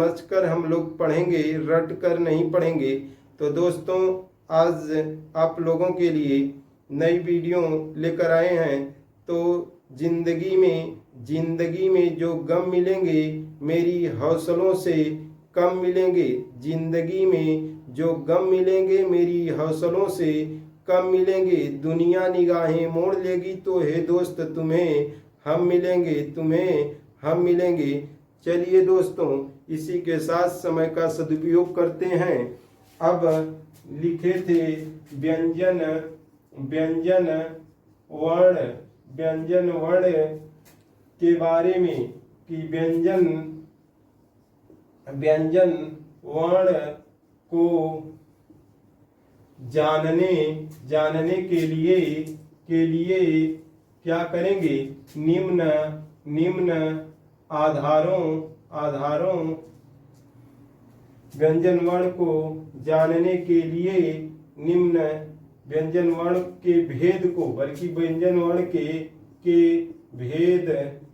समझकर हम लोग पढ़ेंगे, रट कर नहीं पढ़ेंगे। तो दोस्तों आज आप लोगों के लिए नई वीडियो लेकर आए हैं। तो जिंदगी में जो गम मिलेंगे मेरी हौसलों से कम मिलेंगे। जिंदगी में जो गम मिलेंगे मेरी हौसलों से कम मिलेंगे। दुनिया निगाहें मोड़ लेगी तो हे दोस्त तुम्हें हम मिलेंगे। चलिए दोस्तों इसी के साथ समय का सदुपयोग करते हैं। अब लिखे थे व्यंजन वर्ण के बारे में कि व्यंजन वर्ण को जानने के लिए क्या करेंगे। निम्न आधारों व्यंजन वर्ण को जानने के लिए निम्न व्यंजन वर्ण के भेद को, बल्कि व्यंजन वर्ण के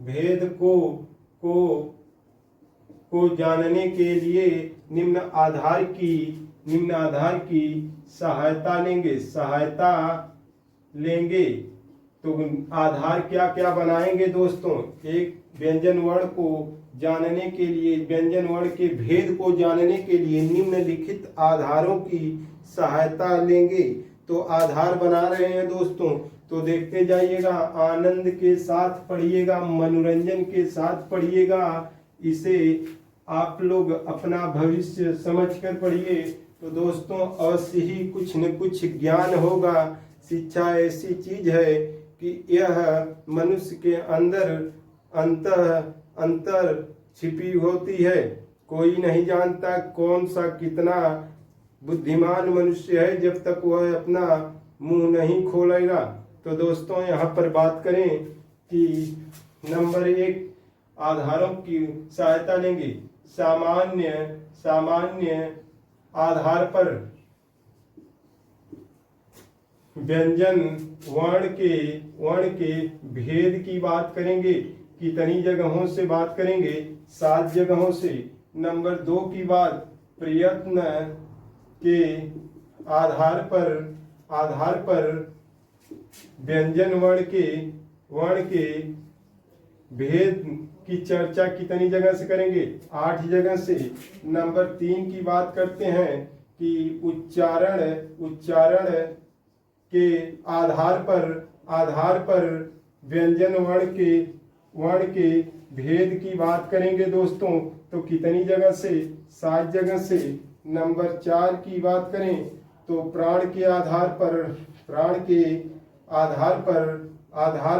भेद को जानने के लिए निम्न आधार की सहायता लेंगे। तो आधार क्या क्या बनाएंगे दोस्तों। एक व्यंजन वर्ण को जानने के लिए, व्यंजन वर्ण के भेद को जानने के लिए निम्नलिखित आधारों की सहायता लेंगे। तो आधार बना रहे हैं दोस्तों, तो देखते जाइएगा, आनंद के साथ पढ़िएगा, मनोरंजन के साथ पढ़िएगा। इसे आप लोग अपना भविष्य समझकर पढ़िए। तो दोस्तों अवश्य ही कुछ न कुछ ज्ञान होगा। शिक्षा ऐसी चीज है कि यह मनुष्य के अंदर अंतर छिपी होती है। कोई नहीं जानता कौन सा कितना बुद्धिमान मनुष्य है जब तक वह अपना मुंह नहीं खोलेगा। तो दोस्तों यहाँ पर बात करें कि नंबर 1 आधारों की सहायता लेंगे। सामान्य आधार पर व्यंजन वर्ण के भेद की बात करेंगे। कितनी जगहों से बात करेंगे, 7 जगहों से। नंबर 2 की बात प्रयत्न के आधार पर व्यंजन वर्ण के भेद की चर्चा कितनी जगह से करेंगे, 8 जगह से। नंबर 3 की बात करते हैं कि उच्चारण के आधार पर व्यंजन वर्ण के भेद की बात करेंगे दोस्तों। तो कितनी जगह से, 7 जगह से। नंबर 4 की बात करें तो प्राण के आधार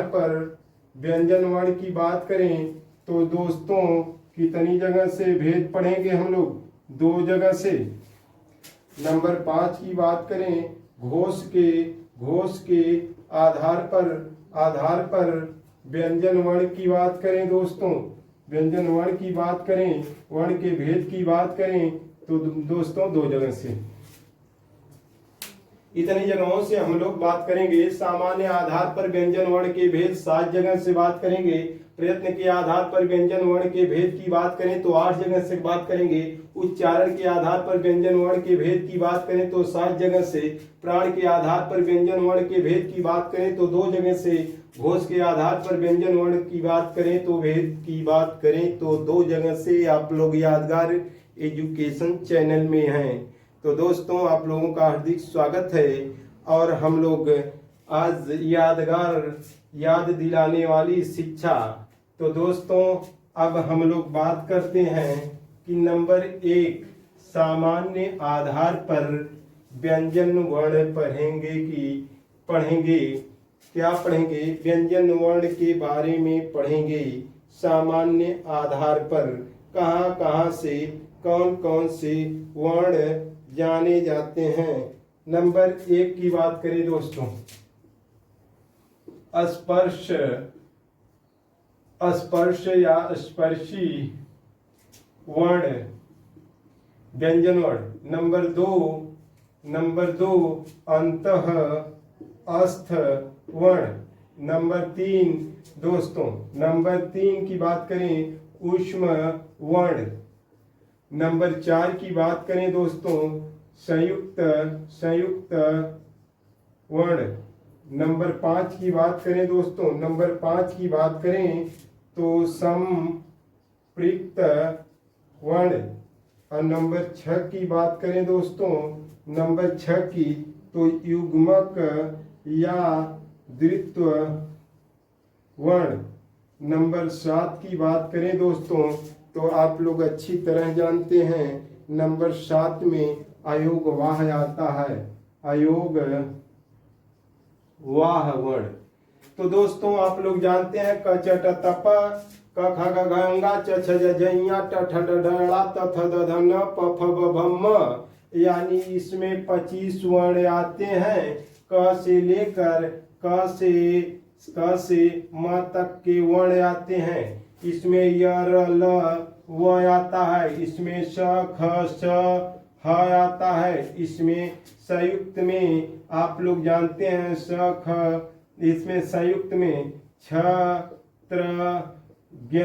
पर व्यंजन वर्ण की बात करें तो दोस्तों कितनी जगह से भेद पढ़ेंगे हम लोग, 2 जगह से। नंबर 5 की बात करें घोष के आधार पर व्यंजन वर्ण की बात करें दोस्तों। व्यंजन वर्ण की बात करें, वर्ण के भेद की बात करें तो दोस्तों 2 जगह से। इतनी जगहों से हम लोग बात करेंगे। सामान्य आधार पर व्यंजन वर्ण के भेद 7 जगह से बात करेंगे। प्रयत्न के आधार पर व्यंजन वर्ण के भेद की बात करें तो 8 जगह से बात करेंगे। उच्चारण के आधार पर व्यंजन वर्ण के भेद की बात करें तो 7 जगह से। प्राण के आधार पर व्यंजन वर्ण के भेद की बात करें तो 2 जगह से। घोष के आधार पर व्यंजन वर्ण की बात करें तो भेद की बात करें तो 2 जगह से। आप लोग यादगार एजुकेशन चैनल में हैं, तो दोस्तों आप लोगों का हार्दिक स्वागत है। और हम लोग आज याद दिलाने वाली शिक्षा। तो दोस्तों अब हम लोग बात करते हैं कि नंबर 1 सामान्य आधार पर व्यंजन वर्ण पढ़ेंगे। क्या पढ़ेंगे, व्यंजन वर्ण के बारे में पढ़ेंगे। सामान्य आधार पर कहाँ से कौन से वर्ण जाने जाते हैं। नंबर 1 की बात करें दोस्तों, स्पर्श या स्पर्शी वर्ण, व्यंजन वर्ण। नंबर 2 अंतः अस्थ वर्ण। नंबर 3 दोस्तों, नंबर 3 की बात करें ऊष्म वर्ण। नंबर 4 की बात करें दोस्तों, संयुक्त संयुक्त वर्ण। नंबर 5 की बात करें दोस्तों, नंबर 5 की बात करें तो संपृक्त वर्ण। और नंबर 6 की बात करें दोस्तों, नंबर 6 की तो युग्मक या द्वित्व वर्ण। नंबर 7 की बात करें दोस्तों तो आप लोग अच्छी तरह जानते हैं, नंबर 7 में अयोग वाह आता है, अयोग वाह वर्ण। तो दोस्तों आप लोग जानते हैं क च ट त प, क ख ग घ ङ च छ ज झ ञ ट ठ ड ढ ण त थ द ध न प फ ब भ म, यानी इसमें 25 वर्ण आते हैं। क से लेकर क से म तक के वर्ण आते हैं। इसमें य र ल व आता है, इसमें श ख स ह आता है। इसमें संयुक्त में आप लोग जानते हैं स ख, इसमें संयुक्त में छ त्र ज्ञ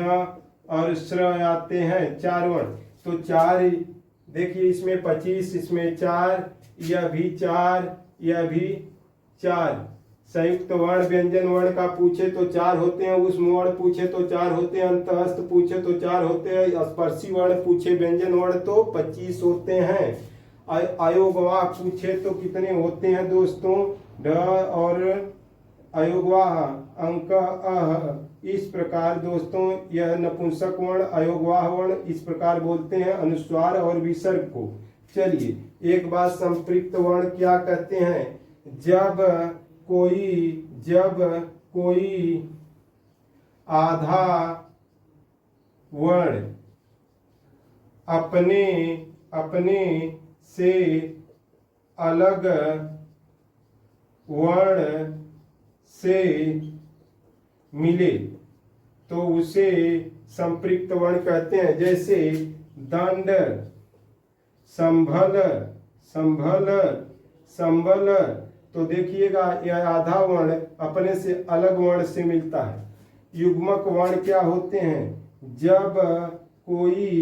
और श्र आते हैं, 4 वर्ण। तो 4 देखिए, इसमें 25, इसमें 4, यह भी 4, यह भी 4। संयुक्त वर्ण व्यंजन वर्ण का पूछे तो 4 होते हैं, उष्म वर्ण पूछे तो 4 होते हैं, अंतःस्थ पूछे तो 4 होते हैं, स्पर्शी वर्ण पूछे व्यंजन वर्ण तो 25 होते हैं। अयोगवाह पूछे तो कितने होते हैं दोस्तों, ढ और अयोगवाह अंक अह। इस प्रकार दोस्तों यह नपुंसक वर्ण अयोगवाह वर्ण इस प्रकार बोलते हैं अनुस्वार और विसर्ग को। चलिए एक बात, संपृक्त वर्ण क्या कहते हैं, जब कोई आधा वर्ण अपने से अलग वर्ण से मिले तो उसे संपृक्त वर्ण कहते हैं। जैसे दंड, संभल। तो देखिएगा यह आधा वर्ण अपने से अलग वर्ण से मिलता है। युग्मक वर्ण क्या होते हैं, जब कोई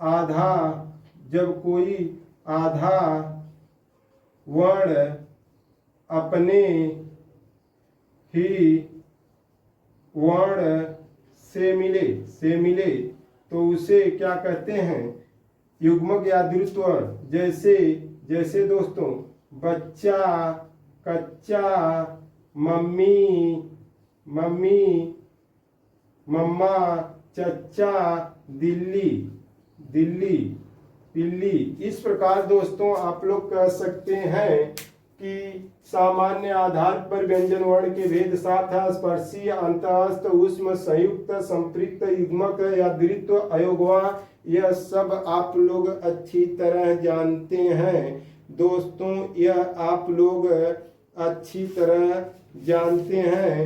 आधा वर्ण अपने ही वर्ण से मिले तो उसे क्या कहते हैं, युग्मक या द्वित्व वर्ण। जैसे दोस्तों बच्चा, कच्चा, मम्मी, मम्मा, चच्चा, दिल्ली, पिल्ली। इस प्रकार दोस्तों आप लोग कह सकते हैं कि सामान्य आधार पर व्यंजन वर्ण के भेद 7 है। स्पर्शी, अंतःस्थ, ऊष्म, संयुक्त, संपृक्त, युग्मक या द्वित्व, अयोगवाह, यह सब आप लोग अच्छी तरह जानते हैं दोस्तों, यह आप लोग अच्छी तरह जानते हैं।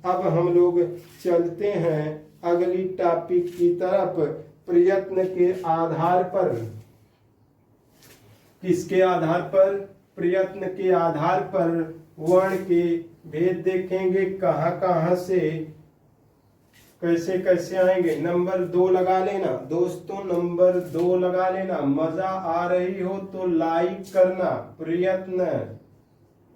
अब हम लोग चलते हैं अगली टॉपिक की तरफ। प्रयत्न के आधार पर, किसके आधार पर, प्रयत्न के आधार पर वर्ण के भेद देखेंगे, कहाँ से कैसे आएंगे। नंबर 2 लगा लेना दोस्तों, नंबर 2 लगा लेना। मजा आ रही हो तो लाइक करना।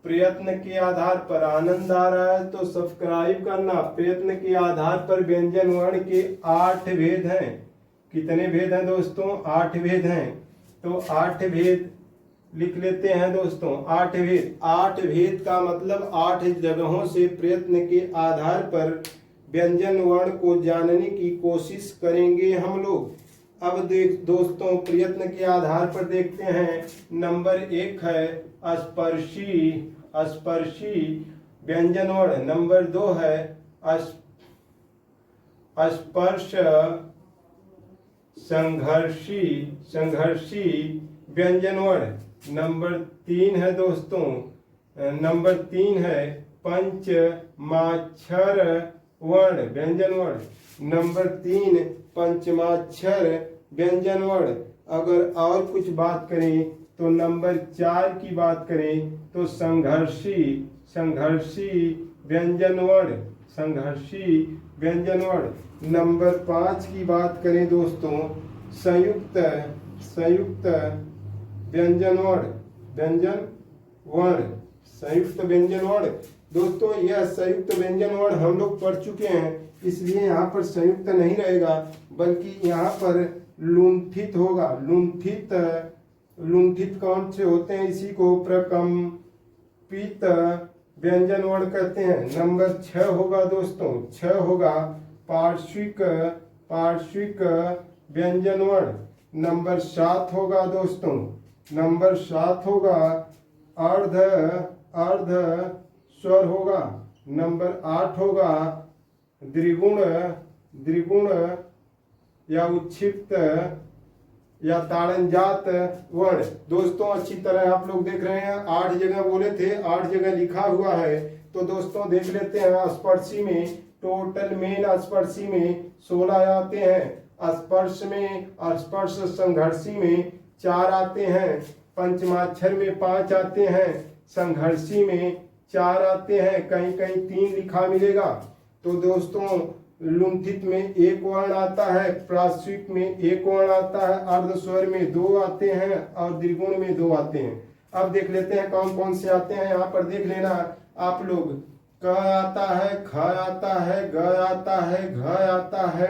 प्रयत्न के आधार पर, आनंद आ रहा है तो सब्सक्राइब करना। प्रयत्न के आधार पर व्यंजन वर्ण के 8 भेद हैं। कितने भेद हैं दोस्तों, 8 भेद हैं। तो 8 भेद लिख लेते हैं दोस्तों, 8 भेद। 8 भेद का मतलब 8 जगहों से प्रयत्न के आधार पर व्यंजन वर्ण को जानने की कोशिश करेंगे हम लोग। अब देख दोस्तों, प्रयत्न के आधार पर देखते हैं। नंबर 1 है स्पर्शी व्यंजन वर्ण। नंबर 2 है स्पर्श संघर्षी व्यंजन वर्ण। नंबर 3 है दोस्तों, नंबर 3 है पंचमाक्षर वर्ण व्यंजन वर्ण। नंबर 3 पंचमाक्षर व्यंजन वर्ण। अगर और कुछ बात करें तो नंबर 4 की बात करें तो संघर्षी व्यंजन वर्ण। संघर्षी व्यंजन वर्ण। नंबर 5 की बात करें दोस्तों, संयुक्त संयुक्त व्यंजन वर्ण, व्यंजन वर्ण, संयुक्त व्यंजन वर्ण। दोस्तों यह संयुक्त व्यंजन वर्ण हम लोग पढ़ चुके हैं, इसलिए यहाँ पर संयुक्त नहीं रहेगा, बल्कि यहाँ पर लुंठित होगा। लुंठित, लुंठित कौन से होते हैं, इसी को प्रकम्पित व्यंजन वर्ण कहते हैं। नंबर 6 होगा दोस्तों, 6 होगा पार्श्विक, पार्श्विक व्यंजन वर्ण। नंबर 7 होगा दोस्तों, नंबर 7 होगा अर्ध, अर्ध स्वर होगा। नंबर 8 होगा द्विगुण, द्विगुण या उच्छिप्त या ताड़नजात वर्ण। दोस्तों अच्छी तरह आप लोग देख रहे हैं, 8 जगह बोले थे, 8 जगह लिखा हुआ है। तो दोस्तों देख लेते हैं, स्पर्शी में टोटल मेन स्पर्शी में 16 आते हैं, स्पर्श में स्पर्श संघर्षी में 4 आते हैं, पंचमाक्षर में 5 आते हैं, संघर्षी में 4 आते हैं, कहीं कहीं 3 लिखा मिलेगा। तो दोस्तों लुंठित में 1 वर्ण आता है, पार्श्विक में 1 वर्ण आता है, अर्ध स्वर में 2 आते हैं और द्विगुण में 2 आते हैं। अब देख लेते हैं कौन कौन से आते हैं, यहाँ पर देख लेना आप लोग। क आता है, ख आता है, ग आता है, घ आता है,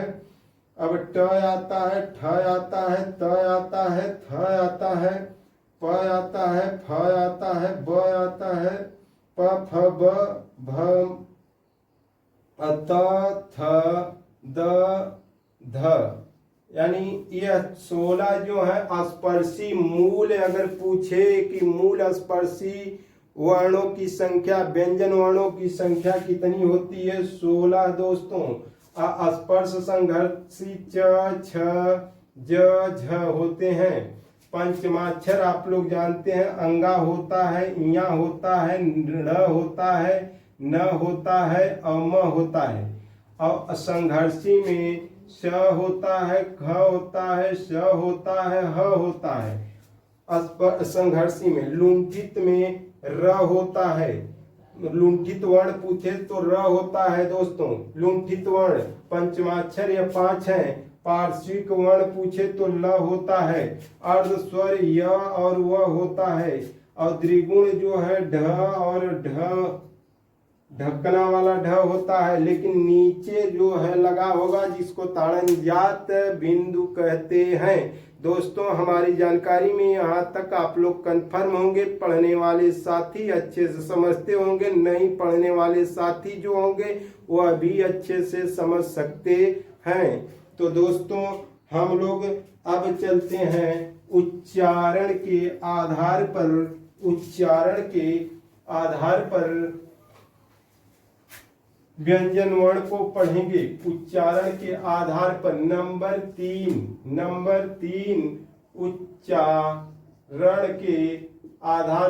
अब ट आता है, ठ आता है, त आता है, थ आता है, प आता है, फ आता है, ब आता है, प फ ब भ त थ द ध। यानी यह 16 जो है स्पर्शी मूल, अगर पूछे कि मूल स्पर्शी वर्णों की संख्या, व्यंजन वर्णों की संख्या कितनी होती है, 16 दोस्तों। स्पर्श संघर्षी च छ ज झ होते हैं। पंचमाक्षर आप लोग जानते हैं, अंगा होता है, इया होता है, ण होता है, न होता है और म होता है। और संघर्षी में श होता है, ख होता है, श होता है, ह होता है। संघर्षी में लुंठित में र होता है। लुंठित वर्ण पूछे तो र होता है दोस्तों। लुंठित वर्ण पंचमाक्षर या 5 है। पार्श्विक वर्ण पूछे तो ल होता है। अर्ध स्वर य और व होता है। और द्विगुण जो है ढ और ढ, ढकना वाला ढ होता है, लेकिन नीचे जो है लगा होगा जिसको ताड़नजात बिंदु कहते हैं। दोस्तों हमारी जानकारी में यहाँ तक आप लोग कंफर्म होंगे, पढ़ने वाले साथी अच्छे से समझते होंगे, नहीं पढ़ने वाले साथी जो होंगे वह भी अच्छे से समझ सकते हैं। तो दोस्तों हम लोग अब चलते हैं उच्चारण के आधार पर, उच्चारण के आधार पर व्यंजन वर्ण को पढ़ेंगे। उच्चारण के आधार पर नंबर 3, नंबर 3 उच्चारण के आधार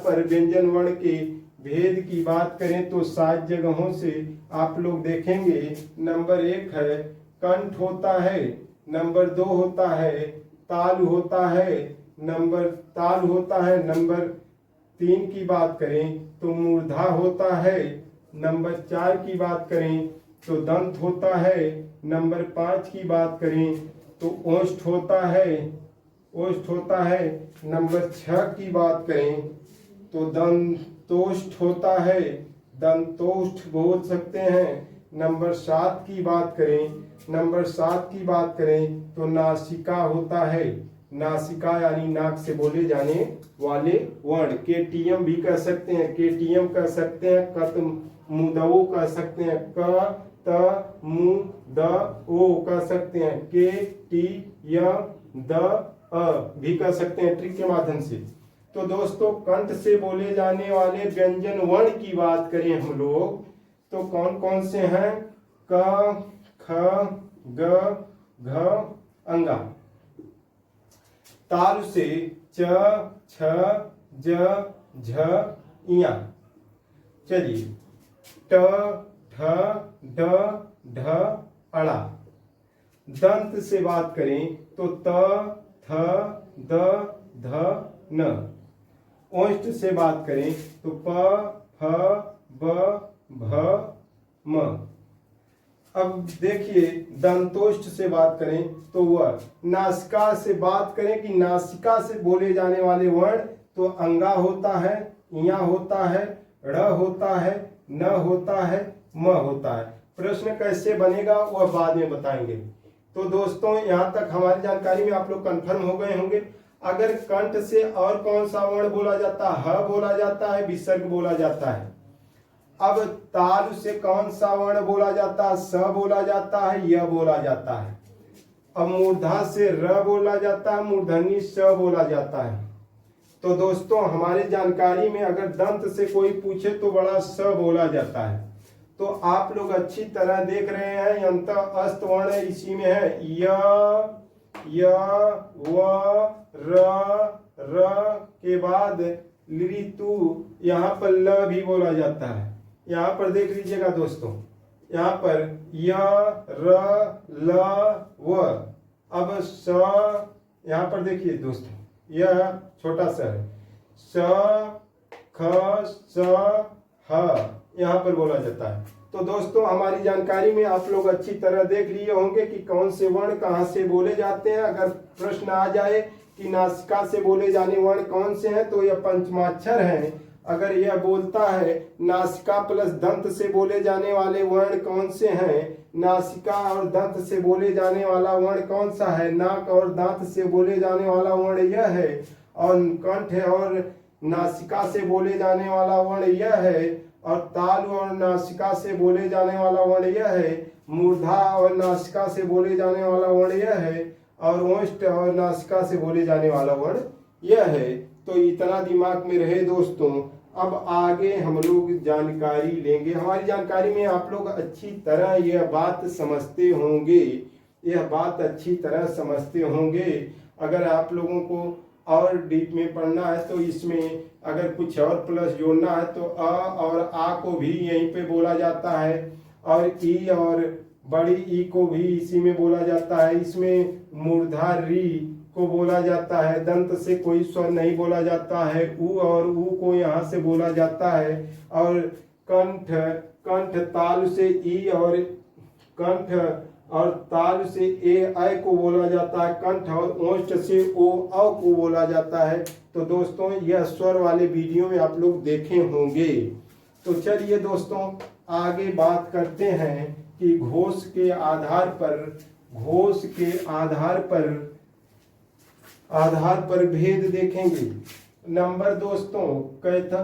पर व्यंजन वर्ण के भेद की बात करें तो 7 जगहों से आप लोग देखेंगे। नंबर 1 है कंठ होता है, नंबर 2 होता है ताल होता है, ताल होता है। नंबर 3 की बात करें तो मूर्धा होता है। नंबर 4 की बात करें तो दंत होता है। नंबर 5 की बात करें तो ओष्ठ होता है, ओष्ठ होता है। नंबर 6 की बात करें तो दंतोष्ठ होता है, दंतोष्ठ बोल सकते हैं। नंबर 7 की बात करें, नंबर 7 की बात करें तो नासिका होता है। नासिका यानी नाक से बोले जाने वाले वर्ण। केटीएम भी कह सकते हैं, केटीएम कह सकते हैं, कत मुदओ कह सकते हैं, क त मु द ओ कह सकते हैं, के टी य द अ भी कह सकते हैं ट्रिक के माध्यम से। तो दोस्तों कंठ से बोले जाने वाले व्यंजन वर्ण की बात करें हम लोग तो कौन कौन से हैं, क ख ग घ अंगा। ताल से च छ ज झ इया। चलिए ट ठ ड ढ अड़ा। दंत से बात करें तो त थ द ध न। ओष्ठ से बात करें तो प फ ब भ म। अब देखिए दंतोष्ठ से बात करें तो वह, नासिका से बात करें कि नासिका से बोले जाने वाले वर्ण तो अंगा होता है, इया होता है, ड़ होता है, न होता है, म होता है। प्रश्न कैसे बनेगा वह बाद में बताएंगे। तो दोस्तों यहाँ तक हमारी जानकारी में आप लोग कंफर्म हो गए होंगे। अगर कंठ से और कौन सा वर्ण बोला जाता है, ह बोला जाता है, विसर्ग बोला जाता है। अब तालु से कौन सा वर्ण बोला जाता है, स बोला जाता है, य बोला जाता है। अब मूर्धा से र बोला जाता है, मूर्धनी स बोला जाता है। तो दोस्तों हमारे जानकारी में अगर दंत से कोई पूछे तो बड़ा स बोला जाता है। तो आप लोग अच्छी तरह देख रहे हैं यंत अस्त वर्ण इसी में है, य व र के बाद ऋतु, यहाँ पर ल भी बोला जाता है। यहाँ पर देख लीजिएगा दोस्तों, यहाँ पर य र ल व। अब स, यहाँ पर देखिए दोस्तों यह छोटा सा है, स ख स ह यहाँ पर बोला जाता है। तो दोस्तों हमारी जानकारी में आप लोग अच्छी तरह देख लिए होंगे कि कौन से वर्ण कहाँ से बोले जाते हैं। अगर प्रश्न आ जाए कि नासिका से बोले जाने वर्ण कौन से हैं तो यह पंचमाक्षर हैं। अगर यह बोलता है नासिका प्लस दंत से बोले जाने वाले वर्ण कौन से हैं, नासिका और दंत से बोले जाने वाला वर्ण कौन सा है, नाक और दांत से बोले जाने वाला वर्ण यह है, और कंठ और नासिका से बोले जाने वाला वर्ण यह है, और तालु और नासिका से बोले जाने वाला वर्ण यह है, मूर्धा और नासिका से बोले जाने वाला वर्ण यह है, और ओष्ठ और नासिका से बोले जाने वाला वर्ण यह है। तो इतना दिमाग में रहे दोस्तों। अब आगे हम लोग जानकारी लेंगे। हमारी जानकारी में आप लोग अच्छी तरह यह बात समझते होंगे, यह बात अच्छी तरह समझते होंगे। अगर आप लोगों को और डीप में पढ़ना है तो इसमें अगर कुछ और प्लस जोड़ना है तो अ और आ को भी यहीं पे बोला जाता है, और ई और बड़ी ई को भी इसी में बोला जाता है। इसमें मूर्धा री को बोला जाता है, दंत से कोई स्वर नहीं बोला जाता है, उ और ऊ को यहाँ से बोला जाता है, और कंठ, कंठ ताल से ई और कंठ और ताल से ए ऐ को बोला जाता है, कंठ और ओष्ठ से ओ औ को बोला जाता है। तो दोस्तों यह स्वर वाले वीडियो में आप लोग देखे होंगे। तो चलिए दोस्तों आगे बात करते हैं कि घोष के आधार पर, घोष के आधार पर भेद देखेंगे। नंबर दोस्तों कैथा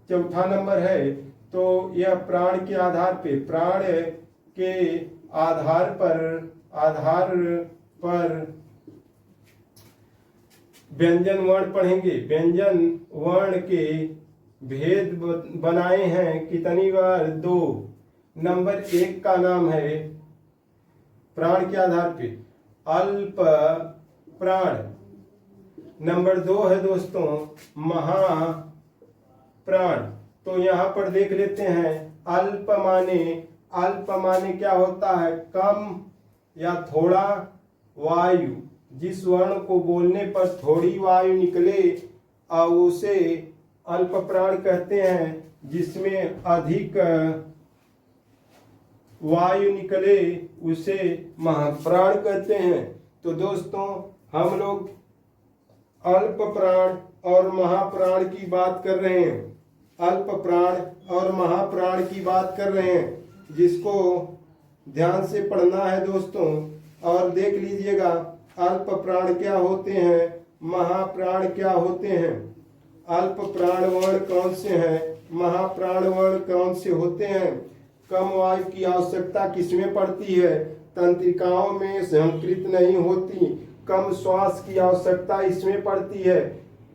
चौथा नंबर है। तो यह प्राण के आधार पे, प्राण के आधार पर व्यंजन वर्ण पढ़ेंगे। व्यंजन वर्ण के भेद बनाए हैं कितनी बार, 2। नंबर 1 का नाम है प्राण के आधार पे अल्प प्राण। नंबर 2 है दोस्तों महाप्राण। तो यहाँ पर देख लेते हैं अल्प माने क्या होता है, कम या थोड़ा वायु, जिस वर्ण को बोलने पर थोड़ी वायु निकले उसे अल्प प्राण कहते हैं, जिसमें अधिक वायु निकले उसे महाप्राण कहते हैं। तो दोस्तों हम लोग अल्प प्राण और महाप्राण की बात कर रहे हैं, अल्प प्राण और महाप्राण की बात कर रहे हैं, जिसको ध्यान से पढ़ना है दोस्तों। और देख लीजिएगा अल्प प्राण क्या होते हैं, महाप्राण क्या होते हैं, अल्प प्राण वर्ण कौन से हैं, महाप्राण वर्ण कौन से होते हैं। कम वायु की आवश्यकता किसमें पड़ती है, तंत्रिकाओं में संकृत नहीं होती। कम श्वास की आवश्यकता इसमें पड़ती है,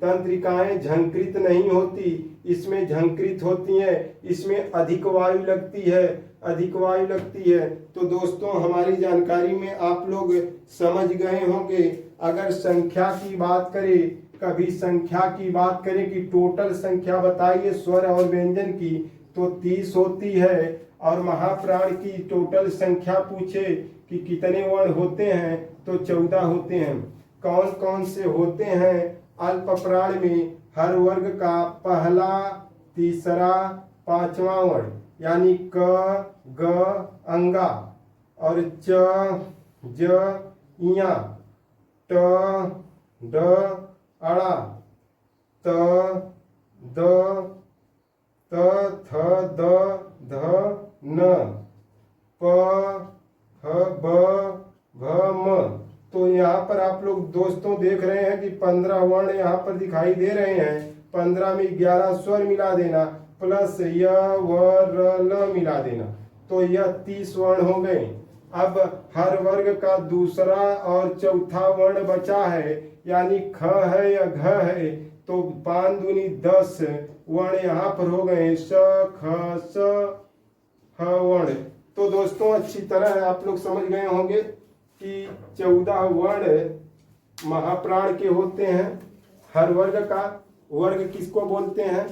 तंत्रिकाएं झंकृत नहीं होती, इसमें झंकृत होती हैं। इसमें अधिक वायु लगती है, अधिक वायु लगती है। तो दोस्तों हमारी जानकारी में आप लोग समझ गए होंगे। अगर संख्या की बात करें, कभी संख्या की बात करें कि टोटल संख्या बताइए स्वर और व्यंजन की, तो 30 होती है। और महाप्राण की टोटल संख्या पूछे कि कितने वर्ण होते हैं, तो 14 होते हैं। कौन कौन से होते हैं अल्प प्राण में, हर वर्ग का पहला, तीसरा, पांचवा वर्ण। यानी क ग अंगा, और च ज इया, ट ड अड़ा, त द त थ द ध न, प ह ब भ म। तो यहाँ पर आप लोग दोस्तों देख रहे हैं कि 15 वर्ण यहाँ पर दिखाई दे रहे हैं। 15 में 11 स्वर मिला देना, प्लस य व र ल मिला देना, तो यह 30 वर्ण हो गए। अब हर वर्ग का दूसरा और चौथा वर्ण बचा है, यानी ख है या घ है, तो 5 दूनी 10 वर्ण यहाँ पर हो गए, स ख स ह वर्ण। तो दोस्तों अच्छी तरह आप लोग समझ गए होंगे कि 14 वर्ण महाप्राण के होते हैं। हर वर्ग का वर्ग किसको बोलते हैं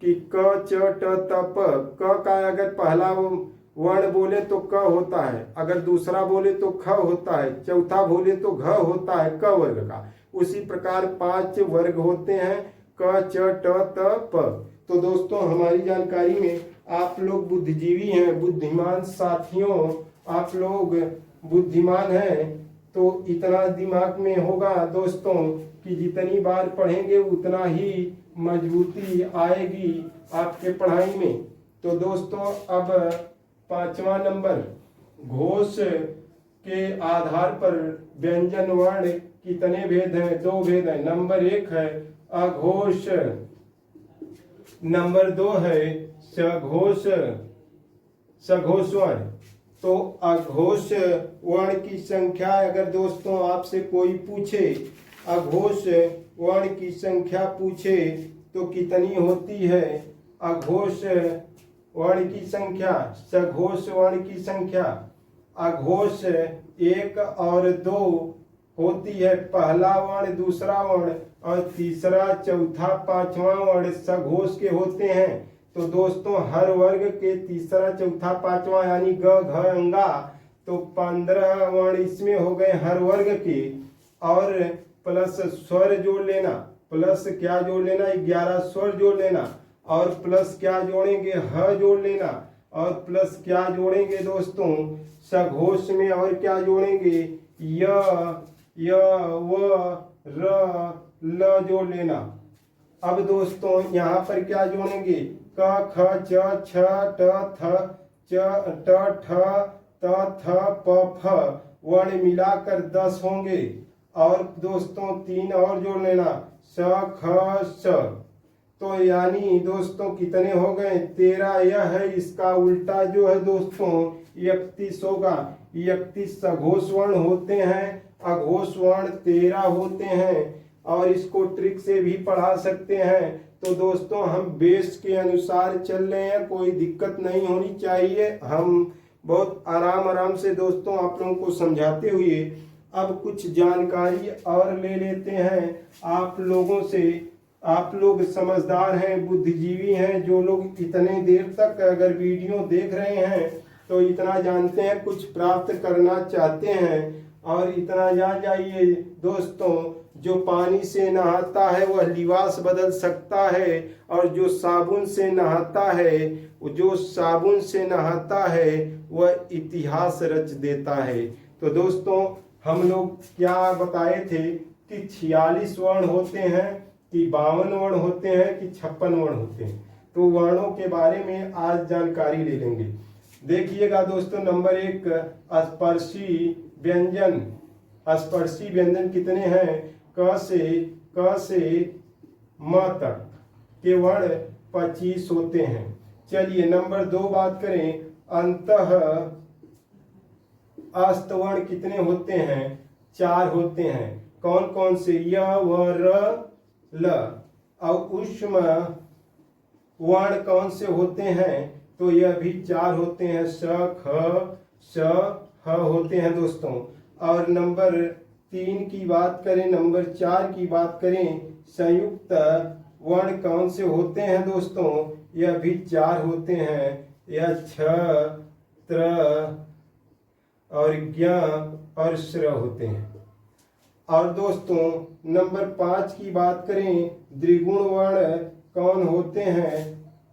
कि क च ट त प। क का अगर पहला वर्ण बोले तो क होता है, अगर दूसरा बोले तो ख होता है, चौथा बोले तो घ होता है क वर्ग का। उसी प्रकार 5 वर्ग होते हैं, क च ट त प। तो दोस्तों हमारी जानकारी में आप लोग बुद्धिजीवी हैं, बुद्धिमान साथियों, आप लोग बुद्धिमान हैं, तो इतना दिमाग में होगा दोस्तों कि जितनी बार पढ़ेंगे उतना ही मजबूती आएगी आपके पढ़ाई में। तो दोस्तों अब 5वां नंबर, घोष के आधार पर व्यंजन वर्ण कितने भेद हैं? 2 भेद हैं। नंबर 1 है अघोष, नंबर 2 है सघोष, सघोष वर्ण। तो अघोष वर्ण की संख्या अगर दोस्तों आपसे कोई पूछे, अघोष वर्ण की संख्या पूछे तो कितनी होती है? अघोष वर्ण की संख्या, सघोष वर्ण की संख्या। अघोष 1 और 2 होती है, पहला वर्ण, दूसरा वर्ण और तीसरा, चौथा, 5वां वर्ण सघोष के होते हैं। तो दोस्तों हर वर्ग के तीसरा, चौथा, 5वां यानी ग घ अंगा, तो 15 वर्ण इसमें हो गए हर वर्ग के। और प्लस स्वर जोड़ लेना, प्लस क्या जोड़ लेना? 11 स्वर जोड़ लेना, और प्लस क्या जोड़ेंगे? ह जोड़ लेना, और प्लस क्या जोड़ेंगे दोस्तों? सघोष में और क्या जोड़ेंगे? य व र ल जोड़ लेना। अब दोस्तों यहाँ पर क्या जोड़ेंगे? क ख च छ ट थ च ट ठ त थ प फ वर्ण मिलाकर 10 होंगे। और दोस्तों 3 और जोड़ लेना, स ख स। तो यानी दोस्तों कितने हो गए? 13। यह है इसका उल्टा जो है दोस्तों 31 होगा। 31 सघोष वर्ण होते हैं, अघोष वर्ण 13 होते हैं। और इसको ट्रिक से भी पढ़ा सकते हैं। तो दोस्तों हम बेस के अनुसार चल रहे हैं, कोई दिक्कत नहीं होनी चाहिए। हम बहुत आराम से दोस्तों आप लोगों को समझाते हुए अब कुछ जानकारी और ले लेते हैं आप लोगों से। आप लोग समझदार हैं, बुद्धिजीवी हैं, जो लोग इतने देर तक अगर वीडियो देख रहे हैं तो इतना जानते हैं, कुछ प्राप्त करना चाहते हैं। और इतना जान जाइए दोस्तों, जो पानी से नहाता है वह लिबास बदल सकता है, और जो साबुन से नहाता है, जो साबुन से नहाता है वह इतिहास रच देता है। तो दोस्तों हम लोग क्या बताए थे कि 46 वर्ण होते हैं, कि 52 वर्ण होते हैं, कि 56 वर्ण होते हैं। तो वर्णों के बारे में आज जानकारी ले लेंगे। देखिएगा दोस्तों, नंबर 1 स्पर्शी व्यंजन। स्पर्शी व्यंजन कितने हैं? क से म तक के वर्ण 25 होते हैं। चलिए नंबर 2 बात करें, अंतः अस्त वर्ण कितने होते हैं? 4 होते हैं। कौन कौन से? य व र ल। और ऊष्म वर्ण कौन से होते हैं? तो यह भी 4 होते हैं, स ख स ह होते हैं दोस्तों। और नंबर 3 की बात करें, नंबर 4 की बात करें, संयुक्त वर्ण कौन से होते हैं दोस्तों? यह भी 4 होते हैं, यह छ, त्र और ज्ञ और श्र होते हैं। और दोस्तों नंबर 5 की बात करें, द्विगुण वर्ण कौन होते हैं?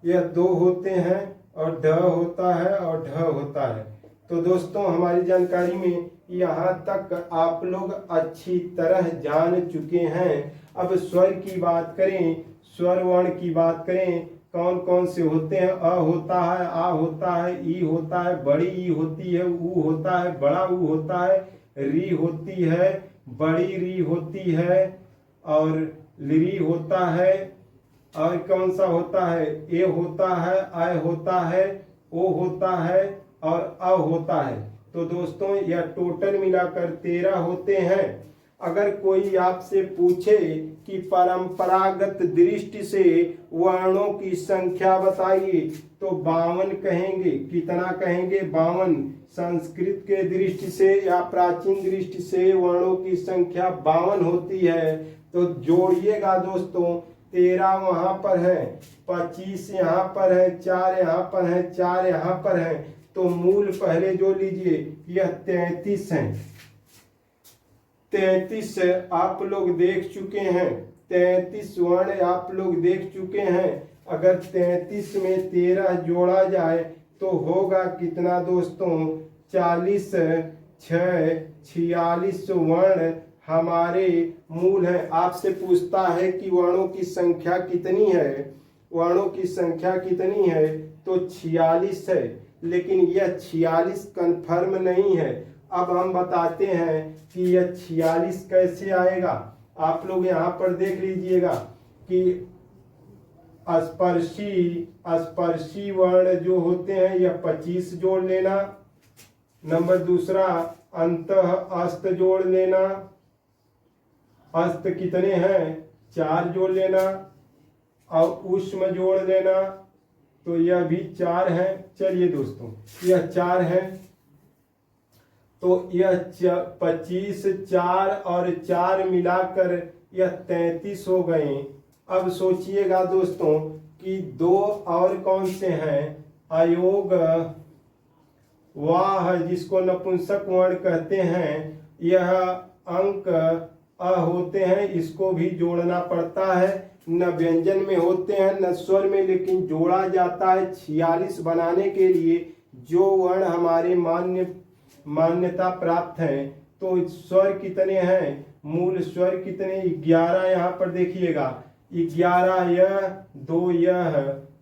यह 2 होते हैं, और ढ होता है और ढ होता है। तो दोस्तों हमारी जानकारी में यहाँ तक आप लोग अच्छी तरह जान चुके हैं। अब स्वर की बात करें, स्वर वर्ण की बात करें, कौन कौन से होते हैं। अ होता है, आ होता है, ई होता है, बड़ी ई होती है, ऊ होता है, बड़ा ऊ होता है, री होती है, बड़ी री होती है, और लिरी होता है, और कौन सा होता है, ए होता है, आय होता है, ओ होता है, और अ होता है। तो दोस्तों यह टोटल मिलाकर 13 होते हैं। अगर कोई आपसे पूछे कि परंपरागत दृष्टि से वर्णों की संख्या बताइए तो 52 कहेंगे। कितना कहेंगे? 52। संस्कृत के दृष्टि से या प्राचीन दृष्टि से वर्णों की संख्या 52 होती है। तो जोड़िएगा दोस्तों, 13 वहां पर है, 25 यहाँ पर है, 4 यहाँ पर है, 4 यहाँ पर है। तो मूल पहले जो लीजिए, यह 33 है। 33 आप लोग देख चुके हैं, 33 वर्ण आप लोग देख चुके हैं। अगर 33 में 13 जोड़ा जाए तो होगा कितना दोस्तों? 40, 6, 46 वर्ण हमारे मूल है। आपसे पूछता है कि वर्णों की संख्या कितनी है, वर्णों की संख्या कितनी है, तो 46 है। लेकिन यह 46 कन्फर्म नहीं है। अब हम बताते हैं कि यह 46 कैसे आएगा। आप लोग यहाँ पर देख लीजिएगा कि स्पर्शी वर्ण जो होते हैं यह 25 जोड़ लेना। नंबर दूसरा, अंतः अस्त जोड़ लेना। अस्त कितने हैं? 4 जोड़ लेना, और उष्म जोड़ लेना, तो यह भी 4 है। चलिए दोस्तों, यह 4 है, तो यह 25, 4 और 4 मिलाकर यह 33 हो गए। अब सोचिएगा दोस्तों कि 2 और कौन से हैं? अयोग, वाह जिसको नपुंसक वर्ण कहते हैं, यह अंक अ होते हैं, इसको भी जोड़ना पड़ता है। न व्यंजन में होते हैं न स्वर में, लेकिन जोड़ा जाता है 46 बनाने के लिए। जो वर्ण हमारे मान्यता प्राप्त हैं। तो स्वर कितने हैं? मूल स्वर कितने? 11 यहाँ पर देखिएगा, 11 यह, 2 यह।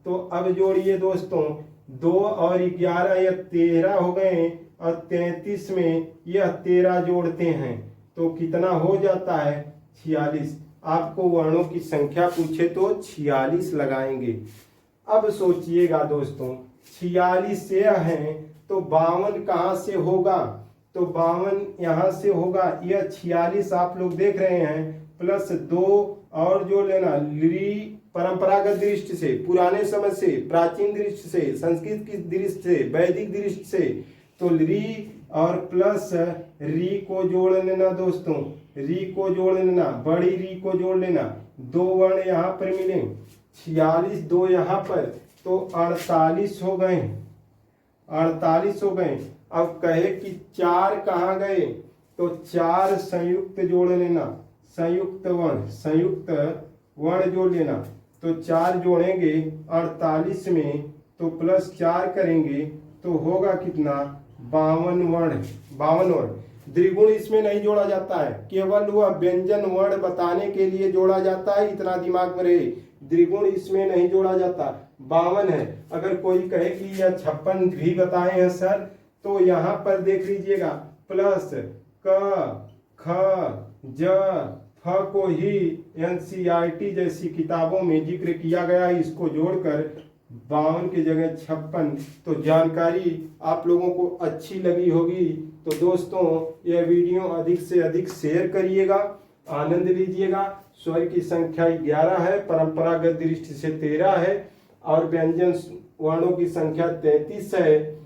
तो अब जोड़िए दोस्तों, 2 और 11 यह 13 हो गए, और 33 में यह 13 जोड़ते हैं तो कितना हो जाता है? 46। आपको वर्णों की संख्या पूछे तो 46 लगाएंगे। अब सोचिएगा दोस्तों, 46 से है तो 52 कहाँ से होगा? तो 52 यहाँ से होगा। यह 46 आप लोग देख रहे हैं, प्लस 2 और जो लेना, ली परंपरागत दृष्टि से, पुराने समय से, प्राचीन दृष्टि से, संस्कृत की दृष्टि से, वैदिक दृष्टि से, तो री और प्लस री को जोड़ लेना दोस्तों, री को जोड़ लेना, बड़ी री को जोड़ लेना। 2 वर्ण यहाँ पर मिले, 46, 2 यहाँ पर, तो 48 हो गए, 48 हो गए। अब कहे कि 4 कहाँ गए? तो 4 संयुक्त जोड़ लेना, संयुक्त वर्ण जोड़ लेना। तो 4 जोड़ेंगे 48 में, तो प्लस 4 करेंगे तो होगा कितना? 52 वर्ण। 52 वर्ण। द्विगुण इसमें नहीं जोड़ा जाता है, केवल वह व्यंजन वर्ण बताने के लिए जोड़ा जाता है, इतना दिमाग में रहे। द्विगुण इसमें नहीं जोड़ा जाता। 52 है। अगर कोई कहे कि यह 56 भी बताए हैं सर, तो यहाँ पर देख लीजिएगा, प्लस क, ख, ज, फ को ही एनसीईआरटी जैसी किताबों में जिक्र किया गया है, इसको जोड़कर 52 की जगह 56। तो जानकारी आप लोगों को अच्छी लगी होगी। तो दोस्तों यह वीडियो अधिक से अधिक शेयर करिएगा, आनंद लीजिएगा। स्वर की संख्या 11 है, परंपरागत दृष्टि से 13 है, और व्यंजन वर्णों की संख्या 33 है।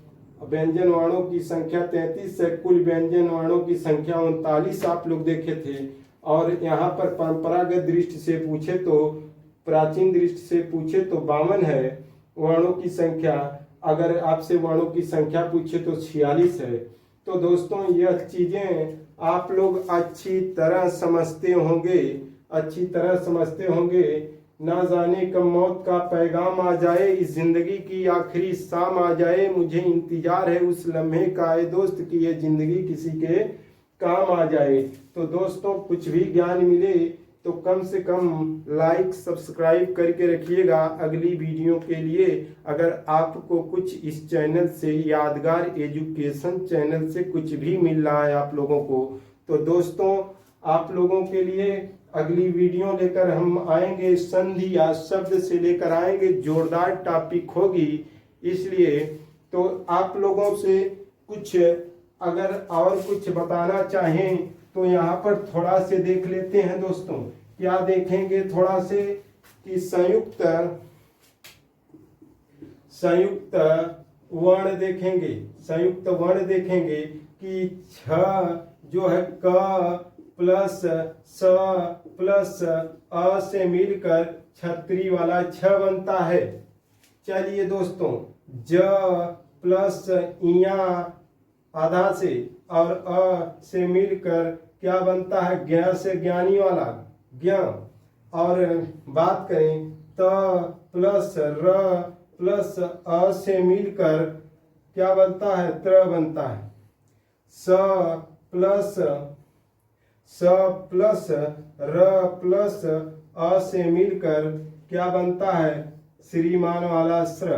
व्यंजन वर्णों की संख्या 33 है। कुल व्यंजन वर्णों की संख्या 39 आप लोग देखे थे। और यहाँ पर परंपरागत दृष्टि से पूछे तो, प्राचीन दृष्टि से पूछे तो 52 है वर्णों की संख्या। अगर आपसे वर्णों की संख्या पूछे तो 46 है। तो दोस्तों यह चीजें आप लोग अच्छी तरह समझते होंगे, अच्छी तरह समझते होंगे। ना जाने कब मौत का पैगाम आ जाए, इस जिंदगी की आखिरी शाम आ जाए, मुझे इंतजार है उस लम्हे का ए दोस्त की ये जिंदगी किसी के काम आ जाए। तो दोस्तों कुछ भी ज्ञान मिले तो कम से कम लाइक सब्सक्राइब करके रखिएगा अगली वीडियो के लिए। अगर आपको कुछ इस चैनल से, यादगार एजुकेशन चैनल से कुछ भी मिल रहा है आप लोगों को, तो दोस्तों आप लोगों के लिए अगली वीडियो लेकर हम आएंगे, संधि या शब्द से लेकर आएंगे, जोरदार टॉपिक होगी। इसलिए तो आप लोगों से कुछ अगर और कुछ बताना चाहें तो यहाँ पर थोड़ा से देख लेते हैं दोस्तों। क्या देखेंगे थोड़ा से कि संयुक्त वर्ण देखेंगे, संयुक्त वर्ण देखेंगे कि छ जो है क प्लस स प्लस अ से मिलकर छतरी वाला छ बनता है। चलिए दोस्तों, ज प्लस इया आधा से और अ से मिलकर क्या बनता है, ज्ञ से ज्ञानी वाला ज्ञ। और बात करें त प्लस र प्लस अ से मिलकर क्या बनता है, त्र बनता है। स प्लस र प्लस अ से मिलकर क्या बनता है, श्रीमान वाला श्र।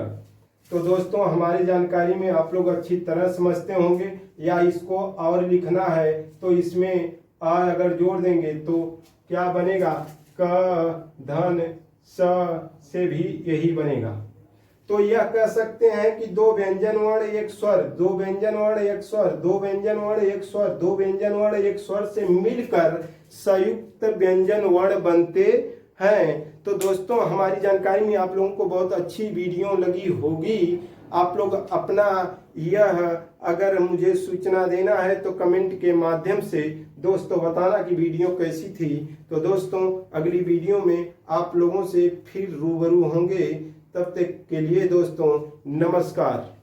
तो दोस्तों हमारी जानकारी में आप लोग अच्छी तरह समझते होंगे। या इसको और लिखना है तो इसमें आ अगर जोड़ देंगे तो क्या बनेगा, क धन स से भी यही बनेगा। तो यह कह सकते हैं कि दो व्यंजन वर्ण एक स्वर, दो व्यंजन वर्ण एक स्वर, दो व्यंजन वर्ण एक स्वर, दो व्यंजन वर्ण एक स्वर से मिलकर संयुक्त व्यंजन वर्ण बनते हैं। तो दोस्तों हमारी जानकारी में आप लोगों को बहुत अच्छी वीडियो लगी होगी। आप लोग अपना यह अगर मुझे सूचना देना है तो कमेंट के माध्यम से दोस्तों बताना कि वीडियो कैसी थी। तो दोस्तों अगली वीडियो में आप लोगों से फिर रूबरू होंगे। तब तक के लिए दोस्तों नमस्कार।